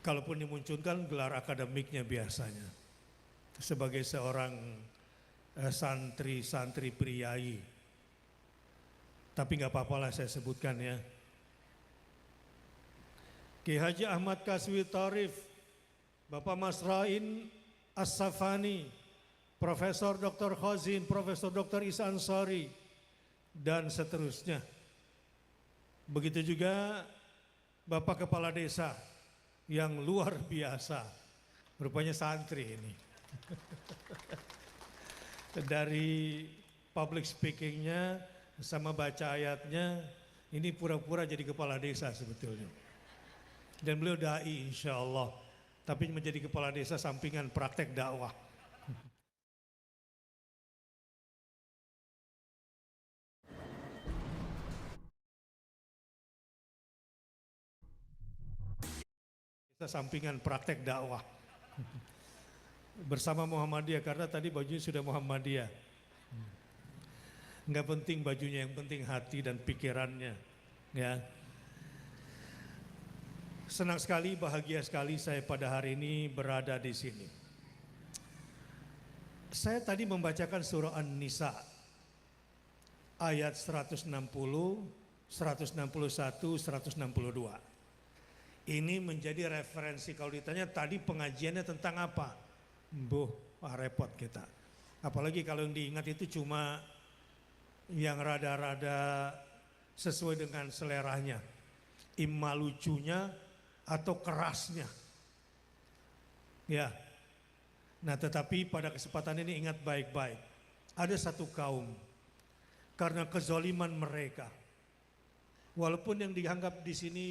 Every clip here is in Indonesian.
Kalaupun dimunculkan gelar akademiknya biasanya sebagai seorang santri priai, tapi nggak apa-apa lah saya sebutkan ya. Ki Haji Ahmad Kaswi Tarif, Bapak Masrain As-Safani, Profesor Dr. Khazin, Profesor Dr. Isa Ansari, dan seterusnya. Begitu juga Bapak Kepala Desa yang luar biasa, rupanya santri ini. Dari public speakingnya sama baca ayatnya, ini pura-pura jadi kepala desa sebetulnya. Dan beliau dai insya Allah, tapi menjadi kepala desa sampingan praktek dakwah. Sampingan praktek dakwah bersama Muhammadiyah, karena tadi bajunya sudah Muhammadiyah. Nggak penting bajunya, yang penting hati dan pikirannya ya. Senang sekali, bahagia sekali saya pada hari ini berada di sini. Saya tadi membacakan surah An-Nisa ayat 160, 161, 162. Ini menjadi referensi. Kalau ditanya tadi pengajiannya tentang apa? Repot kita. Apalagi kalau yang diingat itu cuma yang rada-rada sesuai dengan seleranya. Imma lucunya atau kerasnya. Ya. Nah, tetapi pada kesempatan ini ingat baik-baik. Ada satu kaum, karena kezaliman mereka, walaupun yang dianggap di sini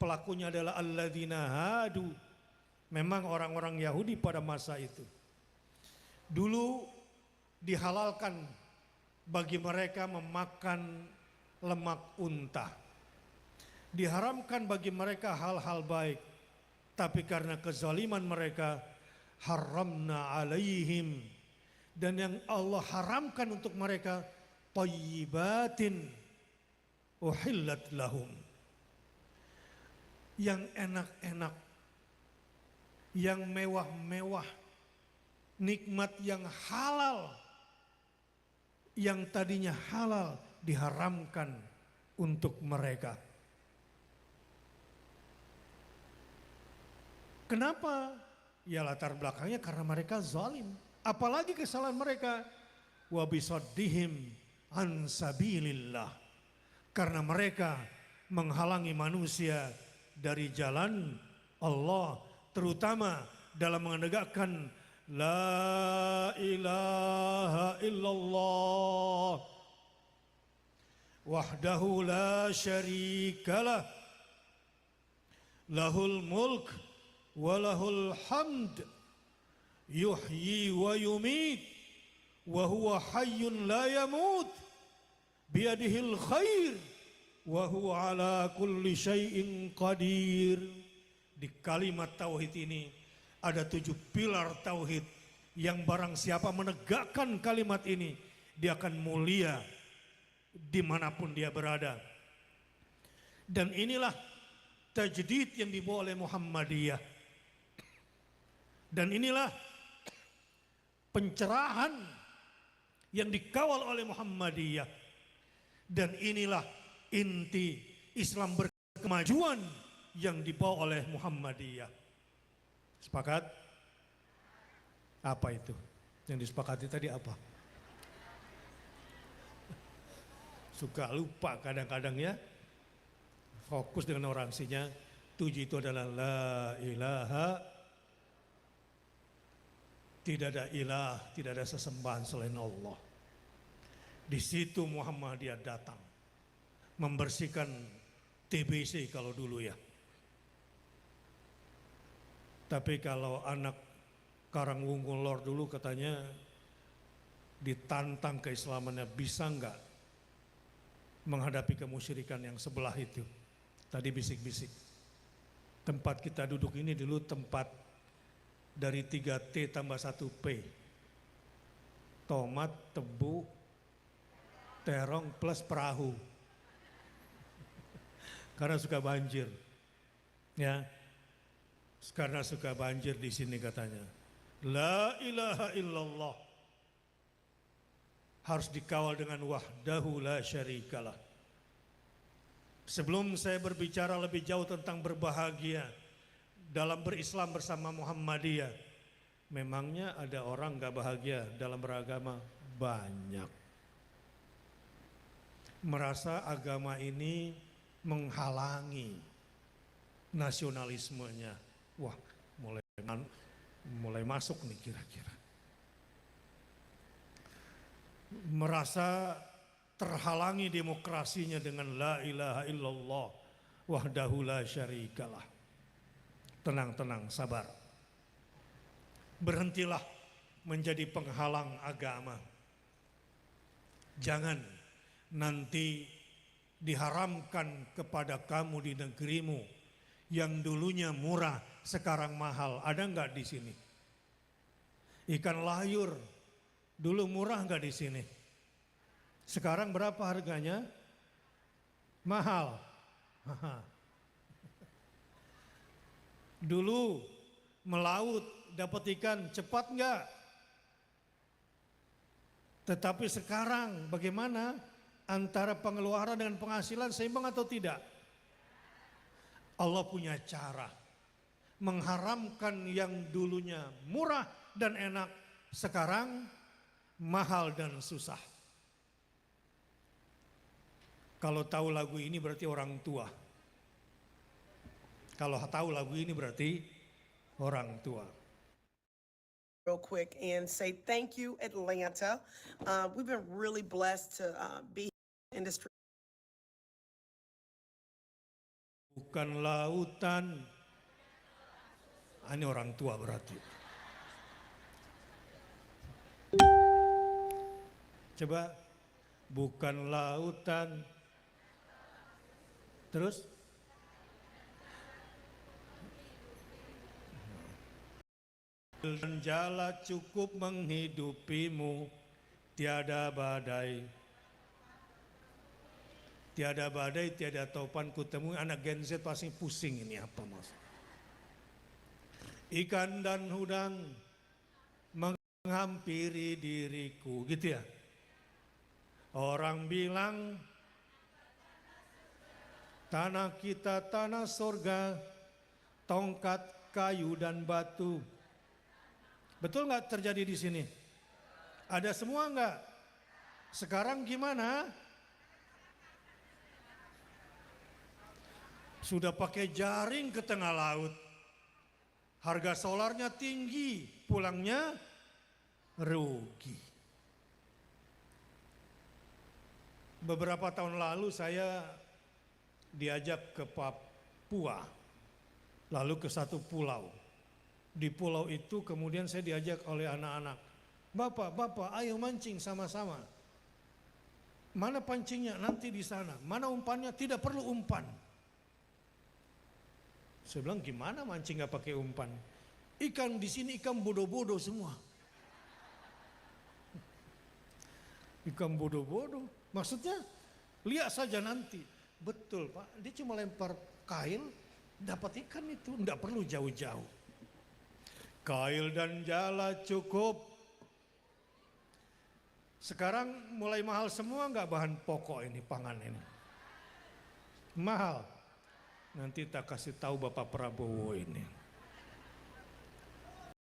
pelakunya adalah alladzina hadu, memang orang-orang Yahudi pada masa itu. Dulu dihalalkan bagi mereka memakan lemak unta. Diharamkan bagi mereka hal-hal baik, tapi karena kezaliman mereka, haramna alaihim, dan yang Allah haramkan untuk mereka, thayyibatin uhillat lahum, yang enak-enak, yang mewah-mewah, nikmat yang halal, yang tadinya halal diharamkan untuk mereka. Kenapa? Ya latar belakangnya karena mereka zalim. Apalagi kesalahan mereka, wa bisaddihim an sabilillah, karena mereka menghalangi manusia dari jalan Allah, terutama dalam menegakkan la ilaha illallah wahdahu la syarikalah lahul mulk walahul hamd yuhyi wa yumit wa huwa hayyun la yamut biyadihil khair wa huwa ala kulli syai'in qadir. Di kalimat tauhid ini ada 7 pilar tauhid yang barang siapa menegakkan kalimat ini, dia akan mulia dimanapun dia berada. Dan inilah tajdid yang dibawa oleh Muhammadiyah. Dan inilah pencerahan yang dikawal oleh Muhammadiyah. Dan inilah inti Islam berkemajuan yang dibawa oleh Muhammadiyah. Sepakat? Apa itu? Yang disepakati tadi apa? Suka lupa kadang-kadang ya. Fokus dengan oransinya. 7 itu adalah la ilaha, tidak ada ilah, tidak ada sesembahan selain Allah. Di situ Muhammadiyah datang membersihkan TBC kalau dulu ya. Tapi kalau anak Karangwungkul Lor dulu katanya ditantang keislamannya, bisa enggak menghadapi kemusyrikan yang sebelah itu. Tadi bisik-bisik. Tempat kita duduk ini dulu tempat dari 3T tambah 1P. Tomat, tebu, terong plus perahu. karena suka banjir. Ya, karena suka banjir di sini katanya. La ilaha illallah harus dikawal dengan wahdahu la syarikalah. Sebelum saya berbicara lebih jauh tentang berbahagia dalam berislam bersama Muhammadiyah, memangnya ada orang gak bahagia dalam beragama? Banyak. Merasa agama ini menghalangi nasionalismenya. Wah, mulai masuk nih kira-kira. Merasa terhalangi demokrasinya dengan la ilaha illallah wahdahu la syarikalah. Tenang, sabar. Berhentilah menjadi penghalang agama. Jangan nanti diharamkan kepada kamu di negerimu yang dulunya murah sekarang mahal. Ada enggak di sini? Ikan layur dulu murah enggak di sini? Sekarang berapa harganya? Mahal. Dulu melaut dapat ikan cepat enggak? Tetapi sekarang bagaimana? Antara pengeluaran dengan penghasilan seimbang atau tidak? Allah punya cara mengharamkan yang dulunya murah dan enak, sekarang mahal dan susah. Kalau tahu lagu ini berarti orang tua. Kalau tahu lagu ini berarti orang tua. Real quick and say thank you, Atlanta. We've been really blessed to be in industry. Bukan lautan. Ini orang tua berarti. Coba, bukan lautan. Terus? Dan jala cukup menghidupimu, tiada badai. Tiada badai, tiada topan kutemui. Anak Gen Z pasti pusing ini apa mas? Ikan dan udang menghampiri diriku, gitu ya. Orang bilang tanah kita tanah surga, tongkat kayu dan batu. Betul nggak terjadi di sini? Ada semua nggak? Sekarang gimana? Sudah pakai jaring ke tengah laut. Harga solarnya tinggi, pulangnya rugi. Beberapa tahun lalu saya diajak ke Papua, lalu ke satu pulau. Di pulau itu kemudian saya diajak oleh anak-anak. Bapak, ayo mancing sama-sama. Mana pancingnya? Nanti di sana. Mana umpannya? Tidak perlu umpan. Saya bilang gimana mancing nggak pakai umpan? Ikan di sini ikan bodoh-bodoh semua. Ikan bodoh-bodoh. Maksudnya lihat saja nanti. Betul Pak, dia cuma lempar kail, dapat ikan itu, nggak perlu jauh-jauh. Kail dan jala cukup. Sekarang mulai mahal semua nggak bahan pokok ini, pangan ini? Mahal. Nanti tak kasih tahu Bapak Prabowo ini.